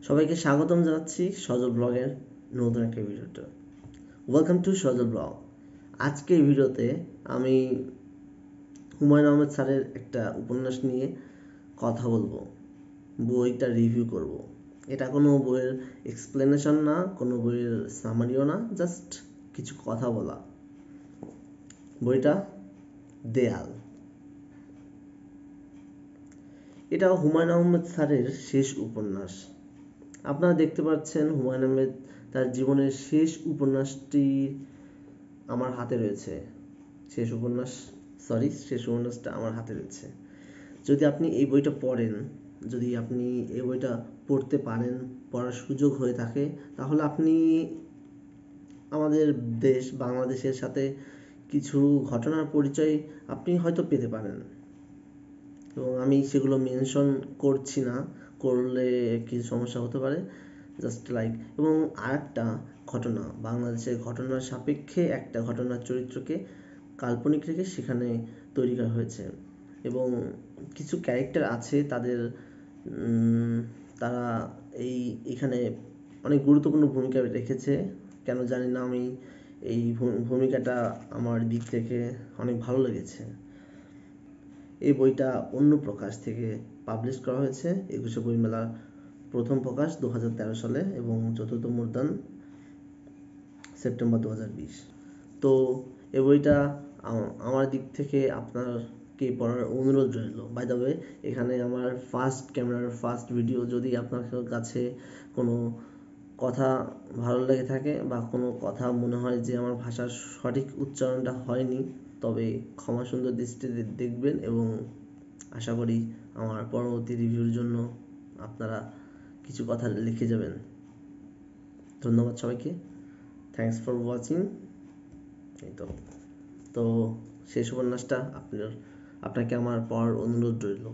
সবাইকে স্বাগতম জানাচ্ছি সজল ব্লগের নতুন একটা ভিডিওতে। Welcome to Sajal blog. আজকের ভিডিওতে আমি হুমায়ুন আহমেদ স্যারের একটা উপন্যাস নিয়ে কথা বলবো, বইটা রিভিউ করব। এটা কোনো বইয়ের এক্সপ্লেনেশন না, কোনো বইয়ের সামারিও না, জাস্ট কিছু কথা বলা। বইটা দেয়াল। এটা হুমায়ুন আহমেদ স্যারের শেষ উপন্যাস। আপনারা দেখতে পাচ্ছেন হুমায়ুন আহমেদ তার জীবনের শেষ উপন্যাসটি আমার হাতে রয়েছে। শেষ উপন্যাসটা আমার হাতে রয়েছে। যদি আপনি এই বইটা পড়েন, যদি আপনি এই বইটা পড়তে পারেন, পড়ার সুযোগ হয়ে থাকে, তাহলে আপনি আমাদের দেশ বাংলাদেশের সাথে কিছু ঘটনার পরিচয় আপনি হয়তো পেতে পারেন, এবং আমি সেগুলো মেনশন করছি না, করলে কিছু সমস্যা হতে পারে, জাস্ট লাইক। এবং আরেকটা ঘটনা, বাংলাদেশের ঘটনার সাপেক্ষে একটা ঘটনার চরিত্রকে কাল্পনিক রেখে সেখানে তৈরি করা হয়েছে, এবং কিছু ক্যারেক্টার আছে তারা এখানে অনেক গুরুত্বপূর্ণ ভূমিকা রেখেছে। কেন জানি না, আমি এই ভূমিকাটা আমার দিক থেকে অনেক ভালো লেগেছে। এই বইটা অন্য প্রকাশ থেকে পাবলিশ করা হয়েছে, ২১শে বইমেলা প্রথম প্রকাশ 2013 সালে এবং চতুর্থ মুদ্রণ সেপ্টেম্বর 2020। তো এই বইটা আমার দিক থেকে আপনাকে পড়ার অনুরোধ রইল। বাই দ্য ওয়ে, এখানে আমার ফার্স্ট ভিডিও। যদি আপনার কাছে কোনো কথা ভালো লেগে থাকে বা কোনো কথা মনে হয় যে আমার ভাষার সঠিক উচ্চারণটা হয়নি, তবে ক্ষমা সুন্দর দৃষ্টিতে দেখবেন, এবং আশা করি আমার পরবর্তী রিভিউর জন্য আপনারা কিছু কথা লিখে যাবেন। ধন্যবাদ সবাইকে। Thanks for watching. এই তো শেষ উপন্যাসটা আপনাকে আমার পড়ার অনুরোধ রইল।